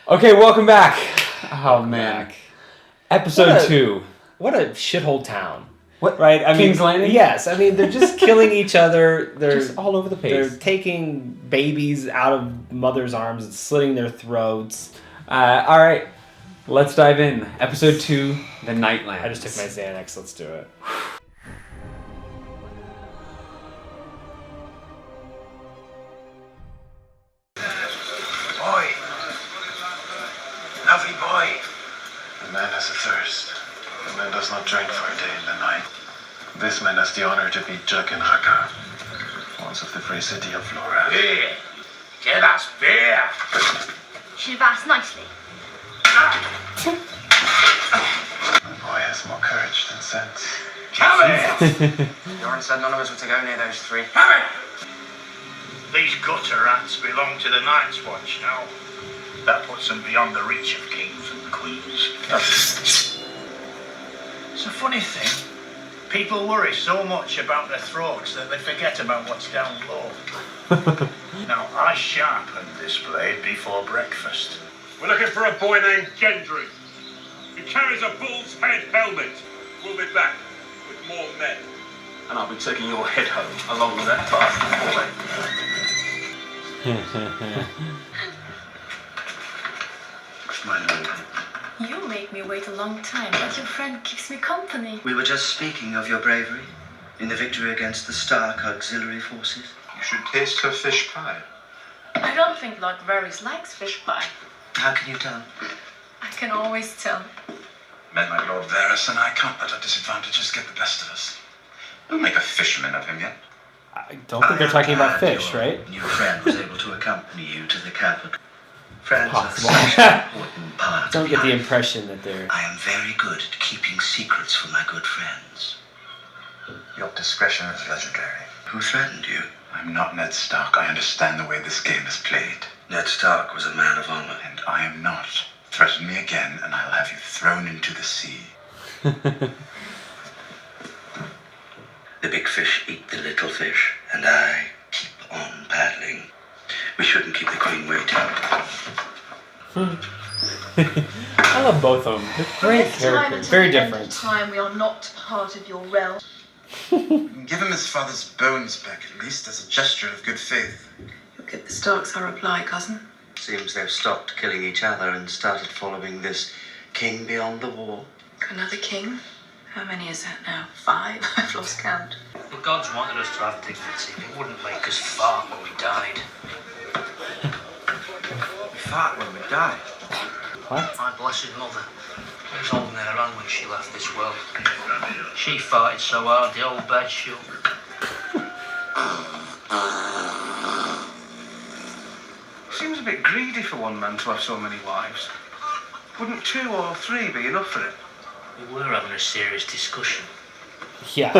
Okay, welcome back. Oh man, episode 2. What a shithole town. What? Right? I King's mean, Landing? Yes. I mean, they're just killing each other. They're Just all over the They're place. taking babies out of mothers' arms and slitting their throats. All right, let's dive in. Episode 2, The Nightlands. I just took my Xanax. Let's do it. Boy. Lovely boy. The man has a thirst. The man does not drink for a day and a night. This man has the honor to be Jug and Haka, once of the free city of Flora. Beer. Get us beer. She'll ask nicely. The boy has more courage than sense. Come here. Yoran said none of us were to go near those three. Come here. These gutter rats belong to the Night's Watch now. That puts them beyond the reach of kings and queens. It's a funny thing. People worry so much about their throats that they forget about what's down low. Now, I sharpened this blade before breakfast. We're looking for a boy named Gendry. He carries a bull's head helmet. We'll be back with more men. And I'll be taking your head home along with that bastard boy. My lord. You make me wait a long time, but your friend keeps me company. We were just speaking of your bravery in the victory against the Stark auxiliary forces. You should taste her fish pie. I don't think Lord Varys likes fish pie. How can you tell? I can always tell. Men like Lord Varys and I can't let our disadvantages get the best of us. We'll make a fisherman of him yet. I don't think they're talking about fish, right? New friend was able to accompany you to the capital. Friends Possible. are such an important part. Don't of get the life. impression that they're... I am very good at keeping secrets from my good friends. Your discretion is legendary. Who threatened you? I'm not Ned Stark. I understand the way this game is played. Ned Stark was a man of honor. And I am not. Threaten me again, and I'll have you thrown into the sea. The big fish eat the little fish, and I keep on paddling. We shouldn't keep the queen waiting. I love both of them. They're great characters. Very different. Time we are not part of your realm. Give him his father's bones back, at least, as a gesture of good faith. You'll get the Starks our reply, cousin. Seems they've stopped killing each other and started following this king beyond the wall. Another king? How many is that now? 5? I've lost count. The gods wanted us to have dignity. They wouldn't make us fart when we died. We fought when we died. What? My blessed mother was holding her hand when she left this world. She farted so hard the old bed shook. Seems a bit greedy for one man to have so many wives. Wouldn't 2 or 3 be enough for it? We were having a serious discussion. Yeah.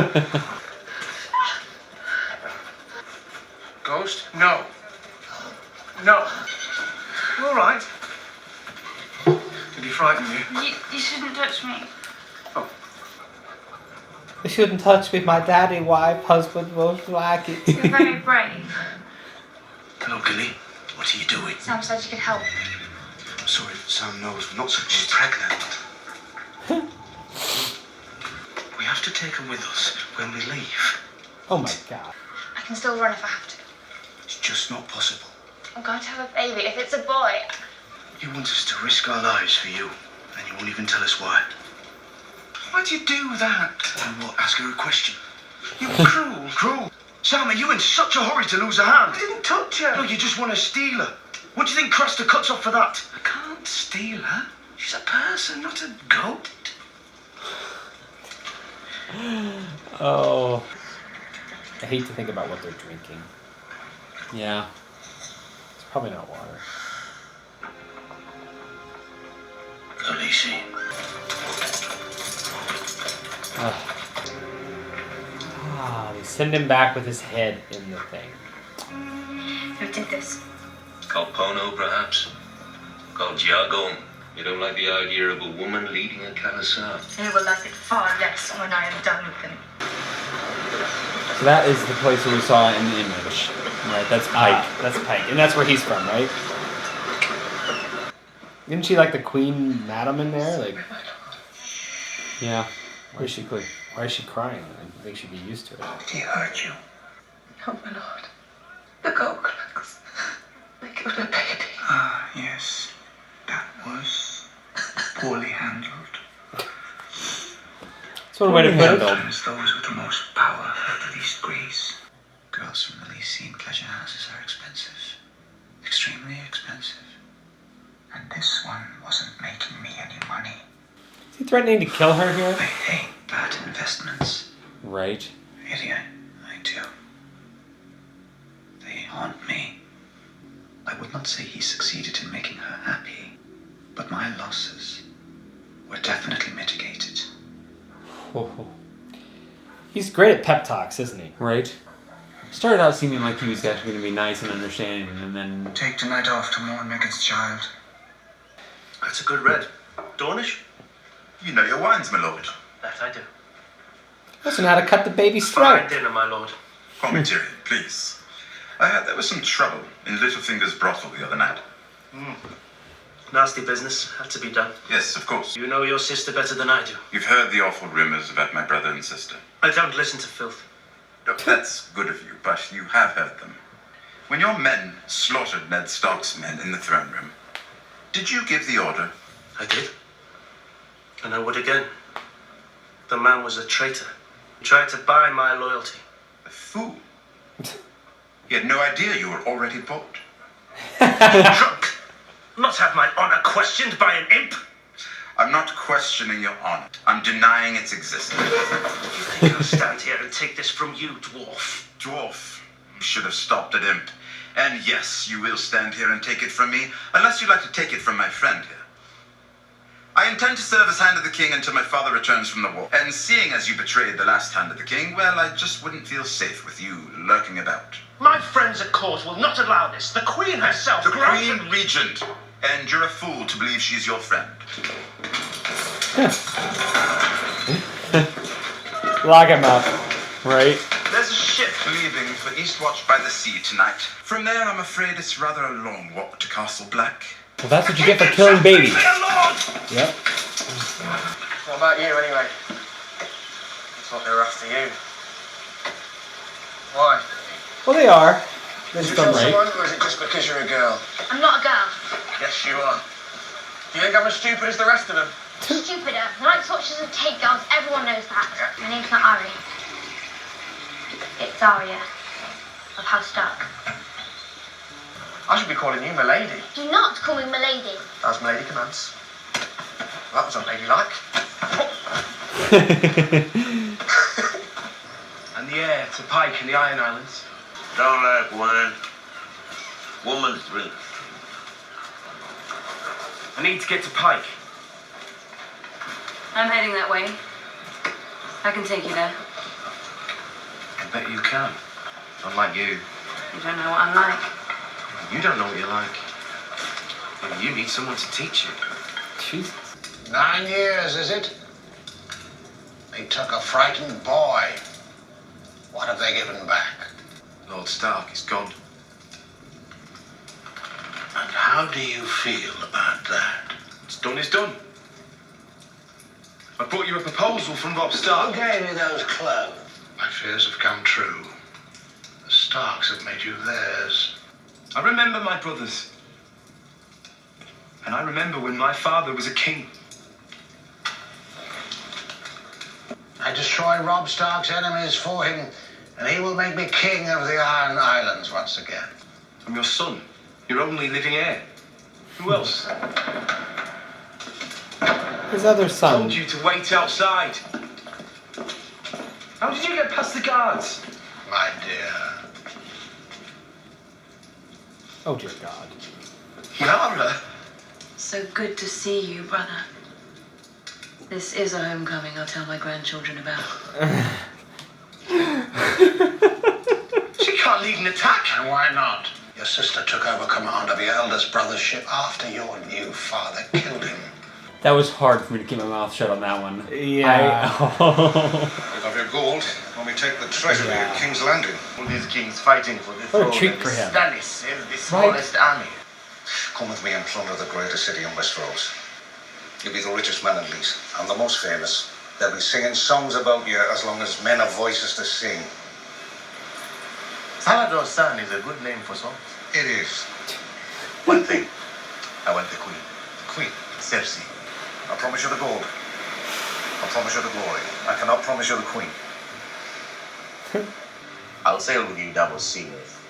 Ghost? No. No. You all right? Did he frighten you? You shouldn't touch me. You shouldn't touch me. My daddy, wife, husband won't like it. You're very brave. Hello, Gilly. What are you doing? Sam said you could help. I'm sorry, Sam knows we're not supposed to. She's pregnant. We have to take her with us when we leave. Oh my god. I can still run if I have to. It's just not possible. I'm going to have a baby. If it's a boy, You want us to risk our lives for you, and you won't even tell us why. Why'd you do that? And we'll ask her a question. You were cruel. Cruel! Sam, are you in such a hurry to lose a hand? I didn't touch her. No, you just want to steal her. What do you think Craster cuts off for that? I can't steal her. She's a person, not a goat. Oh. I hate to think about what they're drinking. Yeah. It's probably not water. Khaleesi. They send him back with his head in the thing. who did this? Called Pono, perhaps. Called Jago. You don't like the idea of a woman leading a Calasar? You will like it far less when I am done with them. So that is the place where we saw in the image. Right, that's Pike. That's Pike. And that's where he's from, right? Isn't she like the queen madam in there? Like, Yeah. why is she crying? I think she'd be used to it. Did he hurt you? Oh, my lord. The Goldclags. They killed a baby. Ah, yes. That was poorly handled. That's one way to put it. Sometimes those with the most power have the least grace. Girls from the least seen pleasure houses are expensive. Extremely expensive. And this one wasn't making me any money. Is he threatening to kill her here? I hate bad investments. Right. Really, I do. They haunt me. I would not say he succeeded in making her happy, but my losses were definitely mitigated. Oh, He's great at pep talks, isn't he? right. Started out seeming like he was actually going to be nice and understanding, and then Take tonight off to mourn Megan's child. That's a good red. Dornish? You know your wines, my lord. That I do. Listen how to cut the baby's Fine throat. dinner, my lord. Call me Tyrion, please. I heard there was some trouble in Littlefinger's brothel the other night. Nasty business. Had to be done. Yes, of course. You know your sister better than I do. You've heard the awful rumors about my brother and sister. I don't listen to filth. Look, that's good of you, but you have heard them. When your men slaughtered Ned Stark's men in the throne room, did you give the order? I did. And I would again. The man was a traitor. He tried to buy my loyalty. A fool. He had no idea you were already bought. Drunk. Not have my honor questioned by an imp. I'm not questioning your honor. I'm denying its existence. You think I'll stand here and take this from you, dwarf? Dwarf, you should have stopped at imp. And yes, you will stand here and take it from me, unless you'd like to take it from my friend here. I intend to serve as Hand of the King until my father returns from the war. And seeing as you betrayed the last Hand of the King, well, I just wouldn't feel safe with you lurking about. My friends at court will not allow this. The Queen herself The granted... Queen Regent, and you're a fool to believe she's your friend. Lock him up. right. There's a ship leaving for Eastwatch by the Sea tonight. From there, I'm afraid it's rather a long walk to Castle Black. Well, that's what you get for killing babies. Yep. What about you, anyway? I thought they were after you. Why? Well, they are. They Did you just kill don't someone, right. or is it just because you're a girl? I'm not a girl. Yes, you are. You think I'm as stupid as the rest of them? Stupider. Night Watch doesn't take girls. Everyone knows that. My name's not Arya. It's Arya of House Stark. I should be calling you Milady. Do not call me Milady. As Milady commands. That was unladylike. And the heir to Pike in the Iron Islands. Don't like wine. Woman's drink. I need to get to Pike. I'm heading that way. I can take you there. I bet you can. Unlike you. You don't know what I'm like. You don't know what you're like. And you need someone to teach you. Jesus. 9 years, is it? They took a frightened boy. What have they given back? Lord Stark is gone. And how do you feel about that? What's done is done. I brought you a proposal from Robb Stark. Who gave you those clothes? My fears have come true. The Starks have made you theirs. I remember my brothers. And I remember when my father was a king. I destroy Robb Stark's enemies for him, and he will make me king of the Iron Islands once again. I'm your son. Your only living heir. Who else? His other I son. told you to wait outside. How did you get past the guards? My dear. Oh dear God. Yara. So good to see you, brother. This is a homecoming I'll tell my grandchildren about. She can't lead an attack. And why not? Your sister took over command of your eldest brother's ship after your new father killed him. That was hard for me to keep my mouth shut on that one. Yeah. Of your gold, when we take the treasure at King's Landing. All these kings fighting for the What a throne treat and for him. Stannis is the smallest army. Come with me and plunder the greatest city in Westeros. You'll be the richest man in Leeds and the most famous. They'll be singing songs about you as long as men have voices to sing. Salador's son is a good name for songs. It is. One thing. I want the queen. The Queen. Cersei. I promise you the gold. I promise you the glory. I cannot promise you the Queen. I'll sail with you, Davos Seaworth.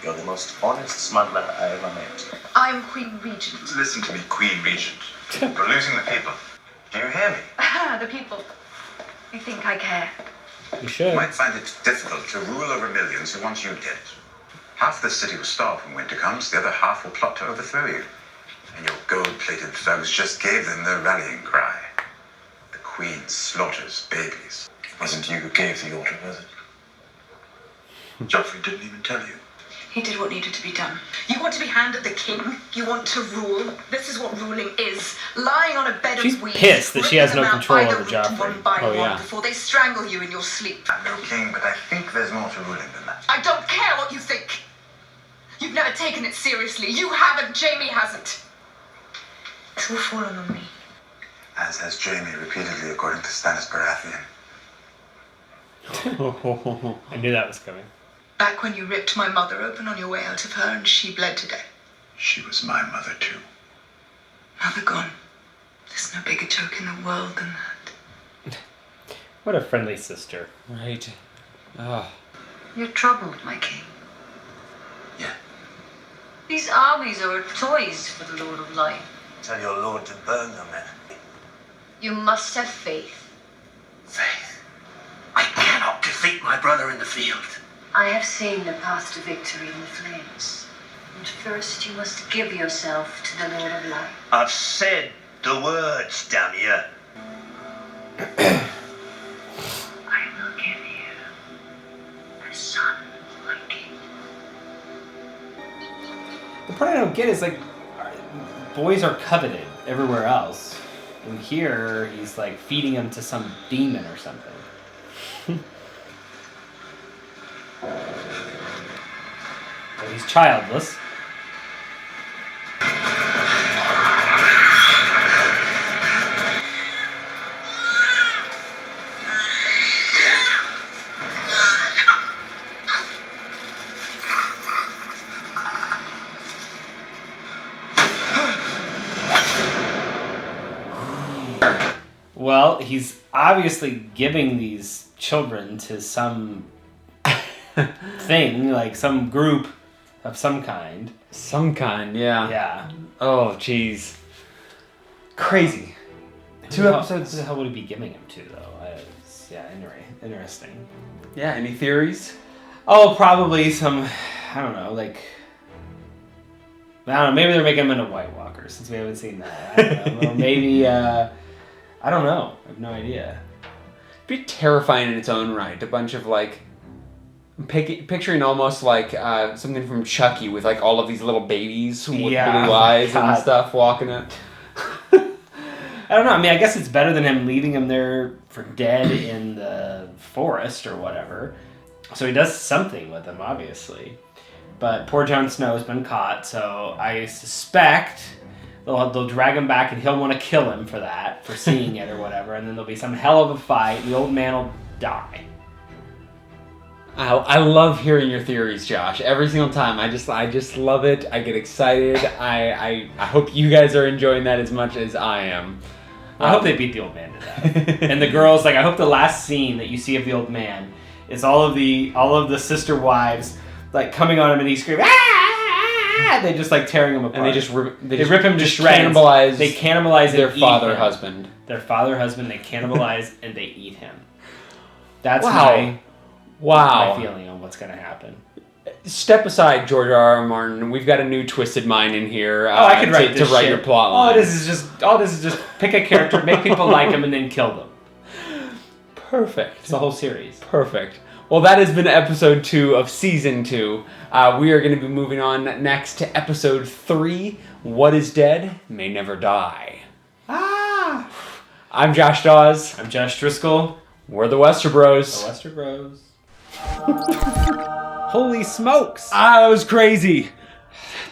You're the most honest smuggler I ever met. I'm Queen Regent. Listen to me, Queen Regent. We're losing the people. Can you hear me? The people. You think I care? You should. You might find it difficult to rule over millions who want you dead. Half the city will starve when winter comes, the other half will plot to overthrow you. And your gold-plated thugs just gave them their rallying cry. The Queen slaughters babies. It wasn't you who gave the order, was it? Joffrey didn't even tell you. He did what needed to be done. You want to be hand of the king? You want to rule? This is what ruling is. Lying on a bed She's of weeds. pissed that she has no ripping them control out by over the root, Joffrey. one by Oh, one, yeah. before they strangle you in your sleep. I'm no king, but I think there's more to ruling than that. I don't care what you think. You've never taken it seriously. You haven't. Jamie hasn't. It's all fallen on me. As has Jamie repeatedly, according to Stannis Baratheon. I knew that was coming. Back when you ripped my mother open on your way out of her and she bled to death. She was my mother, too. Mother gone. There's no bigger joke in the world than that. What a friendly sister. Right. Oh. You're troubled, my king. Yeah. These armies are toys for the Lord of Light. Tell your lord to burn them, then. You must have faith. Faith. I cannot defeat my brother in the field. I have seen the path to victory in the flames. And first you must give yourself to the Lord of Light. I've said the words, damn you. I will give you a son, my king. The part I don't get is like, boys are coveted everywhere else, and here he's like feeding them to some demon or something. But he's childless. Well, he's obviously giving these children to some thing, like some group of some kind. Some kind, yeah. Yeah. Oh, jeez. Crazy. Two episodes. Who the hell would he be giving him to, though? Yeah, interesting. Yeah, any theories? Oh, probably some, I don't know, like, I don't know, maybe they're making him into White Walkers, since we haven't seen that. I don't know. Or maybe, I don't know. I have no idea. It'd be terrifying in its own right. A bunch of, like, picturing almost like something from Chucky with, like, all of these little babies with blue eyes and stuff walking it. I don't know. I mean, I guess it's better than him leaving him there for dead in the forest or whatever. So he does something with him, obviously. But poor Jon Snow has been caught, so I suspect they'll drag him back and he'll want to kill him for that, for seeing it or whatever, and then there'll be some hell of a fight. The old man will die. I love hearing your theories, Josh. Every single time. I just love it. I get excited. I hope you guys are enjoying that as much as I am. I hope they beat the old man to death. And the girls, like, I hope the last scene that you see of the old man is all of the sister wives, like, coming on him and he's screaming, ah! They just, like, tearing him apart. And they just rip him to shreds. They cannibalize their father husband. Their father husband, they cannibalize and they eat him. That's my feeling on what's going to happen. Step aside, George R.R. Martin. We've got a new twisted mind in here. I could write to write your plot line. All this is just pick a character, make people like him, and then kill them. Perfect. It's the whole series. Perfect. Well, that has been episode 2 of season 2. We are going to be moving on next to episode 3. What is dead may never die. Ah! I'm Josh Dawes. I'm Josh Driscoll. We're the WesterBros. The WesterBros. Holy smokes! That was crazy.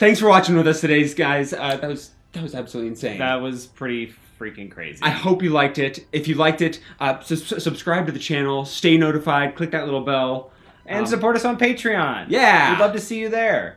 Thanks for watching with us today, guys. That was absolutely insane. That was pretty freaking crazy. I hope you liked it. If you liked it, subscribe to the channel, stay notified, click that little bell. And support us on Patreon. Yeah. We'd love to see you there.